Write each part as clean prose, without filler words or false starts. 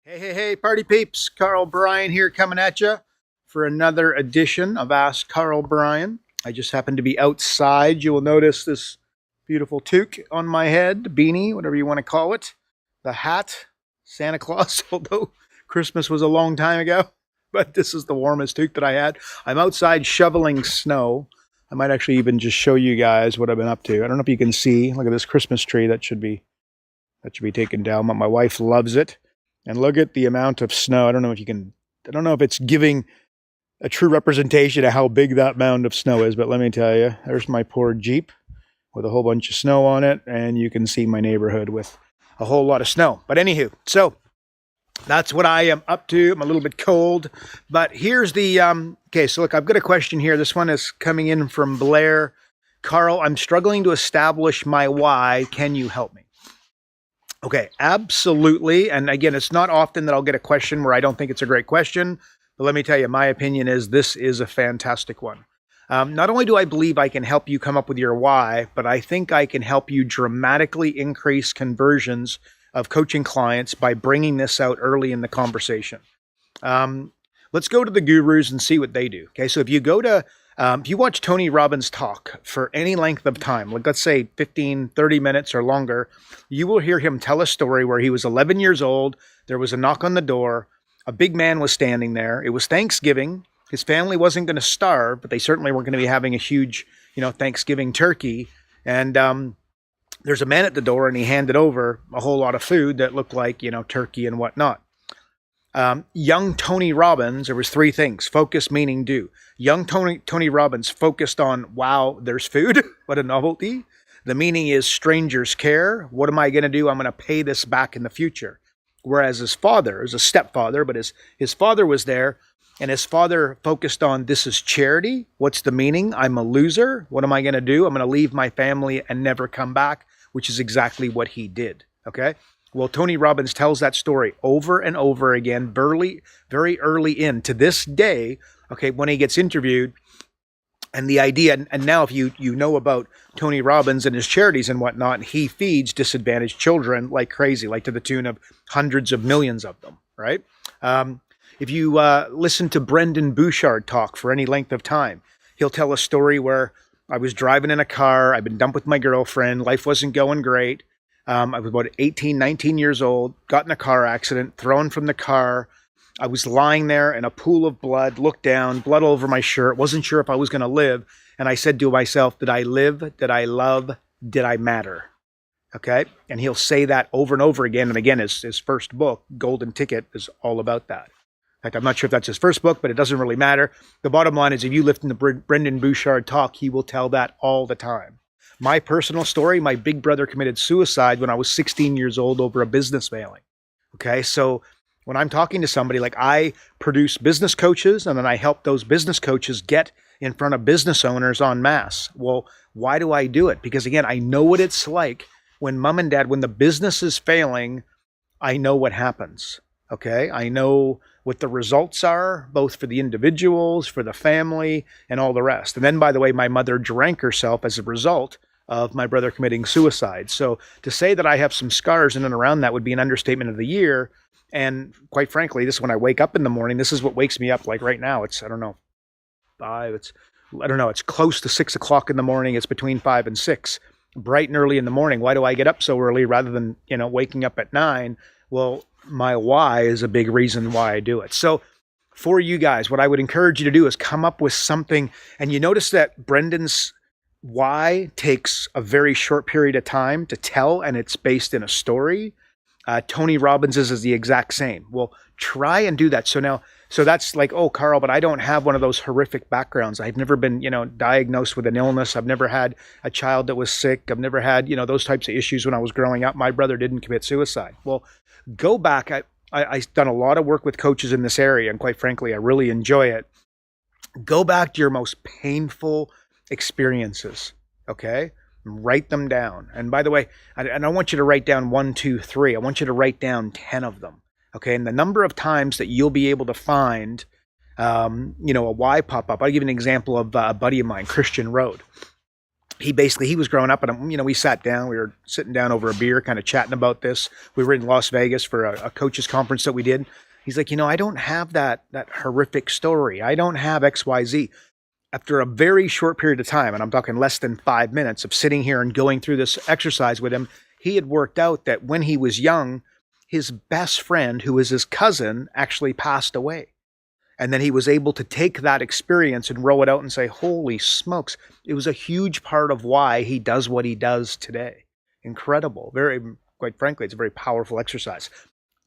Hey, party peeps. Karl Bryan here coming at you for another edition of Ask Karl Bryan. I just happen to be outside. You will notice this beautiful toque on my head, beanie, whatever you want to call it, the hat, Santa Claus, although Christmas was a long time ago, but this is the warmest toque that I had. I'm outside shoveling snow. I might actually even just show you guys what I've been up to. I don't know if you can see. Look at this Christmas tree. That should be taken down, but my wife loves it. And look at the amount of snow. I don't know if it's giving a true representation of how big that mound of snow is, but let me tell you, there's my poor Jeep with a whole bunch of snow on it, and you can see my neighborhood with a whole lot of snow. But anywho, so that's what I am up to. I'm a little bit cold, but here's the, okay, so look, I've got a question here. This one is coming in from Blair. Karl, I'm struggling to establish my why. Can you help me? Okay, absolutely. And again, it's not often that I'll get a question where I don't think it's a great question. But let me tell you, my opinion is this is a fantastic one. Not only do I believe I can help you come up with your why, but I think I can help you dramatically increase conversions of coaching clients by bringing this out early in the conversation. Let's go to the gurus and see what they do. Okay, so if you watch Tony Robbins talk for any length of time, like let's say 15, 30 minutes or longer, you will hear him tell a story where he was 11 years old. There was a knock on the door. A big man was standing there. It was Thanksgiving. His family wasn't going to starve, but they certainly weren't going to be having a huge, Thanksgiving turkey. And there's a man at the door, and he handed over a whole lot of food that looked like, turkey and whatnot. Young Tony Robbins, there was three things. Focus, meaning, do. Young Tony Robbins focused on, wow, there's food. What a novelty. The meaning is strangers care. What am I going to do? I'm going to pay this back in the future. Whereas his father is a stepfather, but his father was there, and his father focused on, this is charity. What's the meaning? I'm a loser. What am I going to do? I'm going to leave my family and never come back, which is exactly what he did. Okay? Well, Tony Robbins tells that story over and over again, very early in to this day, okay, when he gets interviewed. And the idea, and now if you know about Tony Robbins and his charities and whatnot, he feeds disadvantaged children like crazy, like to the tune of hundreds of millions of them, right? If you listen to Brendan Bouchard talk for any length of time, he'll tell a story where I was driving in a car, I've been dumped with my girlfriend, life wasn't going great. I was about 18, 19 years old, got in a car accident, thrown from the car. I was lying there in a pool of blood, looked down, blood all over my shirt, wasn't sure if I was going to live. And I said to myself, did I live? Did I love? Did I matter? Okay. And he'll say that over and over again. And again, his first book, Golden Ticket, is all about that. In fact, I'm not sure if that's his first book, but it doesn't really matter. The bottom line is if you listen to Brendan Bouchard talk, he will tell that all the time. My personal story, my big brother committed suicide when I was 16 years old over a business failing. Okay, so when I'm talking to somebody, like I produce business coaches and then I help those business coaches get in front of business owners en masse. Well, why do I do it? Because again, I know what it's like when mom and dad, when the business is failing, I know what happens. Okay, I know what the results are, both for the individuals, for the family, and all the rest. And then, by the way, my mother drank herself as a result of my brother committing suicide. So to say that I have some scars in and around that would be an understatement of the year. And quite frankly, this is when I wake up in the morning. This is what wakes me up. Like right now, it's, it's close to 6 o'clock in the morning. It's between 5 and 6, bright and early in the morning. Why do I get up so early rather than, waking up at 9? Well, my why is a big reason why I do it. So for you guys, what I would encourage you to do is come up with something. And you notice that Brendan's why takes a very short period of time to tell, and it's based in a story. Tony Robbins's is the exact same. Well, try and do that. So that's like, oh, Karl, but I don't have one of those horrific backgrounds. I've never been, diagnosed with an illness. I've never had a child that was sick. I've never had, those types of issues when I was growing up. My brother didn't commit suicide. Well, go back. I've done a lot of work with coaches in this area, and quite frankly, I really enjoy it. Go back to your most painful experiences, okay? Write them down. And by the way, I don't want you to write down 1, 2, 3. I want you to write down 10 of them, okay? And the number of times that you'll be able to find, a why pop up. I'll give you an example of a buddy of mine, Christian Road. he was growing up, and we sat down, we were sitting down over a beer, kind of chatting about this. We were in Las Vegas for a coaches conference that we did. He's like, I don't have that horrific story. I don't have XYZ. After a very short period of time, and I'm talking less than 5 minutes of sitting here and going through this exercise with him, he had worked out that when he was young, his best friend, who was his cousin, actually passed away. And then he was able to take that experience and roll it out and say, holy smokes, it was a huge part of why he does what he does today. Incredible. Quite frankly, it's a very powerful exercise.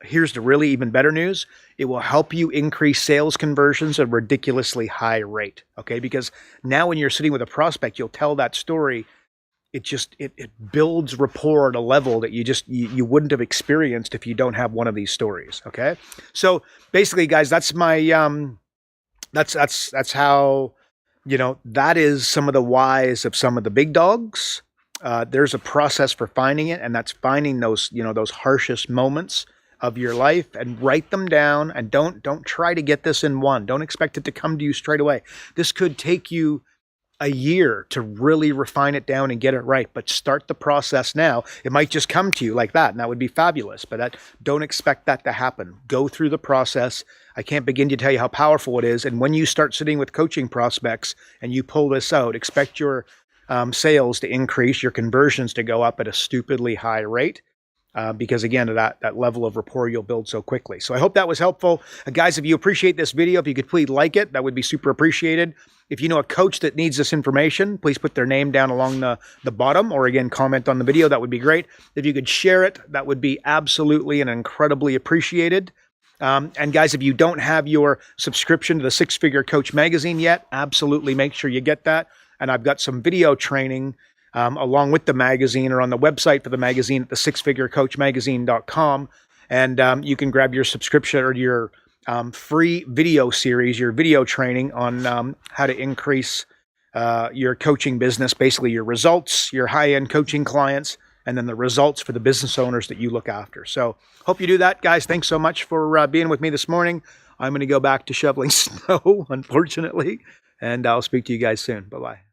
Here's the really even better news. It will help you increase sales conversions at a ridiculously high rate. Okay. Because now when you're sitting with a prospect, you'll tell that story. It builds rapport at a level that you wouldn't have experienced if you don't have one of these stories. Okay. So basically, guys, that's my, that's how, that is some of the whys of some of the big dogs. There's a process for finding it, and that's finding those, those harshest moments of your life and write them down, and don't try to get this in one. Don't expect it to come to you straight away. This could take you a year to really refine it down and get it right, but start the process now. It might just come to you like that, and that would be fabulous, but don't expect that to happen. Go through the process. I can't begin to tell you how powerful it is. And when you start sitting with coaching prospects and you pull this out, expect your sales to increase, your conversions to go up at a stupidly high rate. Because again, that level of rapport you'll build so quickly. So I hope that was helpful. Guys, if you appreciate this video, if you could please like it, that would be super appreciated. If you know a coach that needs this information, please put their name down along the bottom, or again, comment on the video. That would be great. If you could share it, that would be absolutely and incredibly appreciated. And guys, if you don't have your subscription to the Six Figure Coach magazine yet, absolutely make sure you get that. And I've got some video training along with the magazine, or on the website for the magazine at the sixfigurecoachmagazine.com. And you can grab your subscription or your free video series, your video training on how to increase your coaching business, basically your results, your high-end coaching clients, and then the results for the business owners that you look after. So hope you do that, guys. Thanks so much for being with me this morning. I'm going to go back to shoveling snow, unfortunately, and I'll speak to you guys soon. Bye-bye.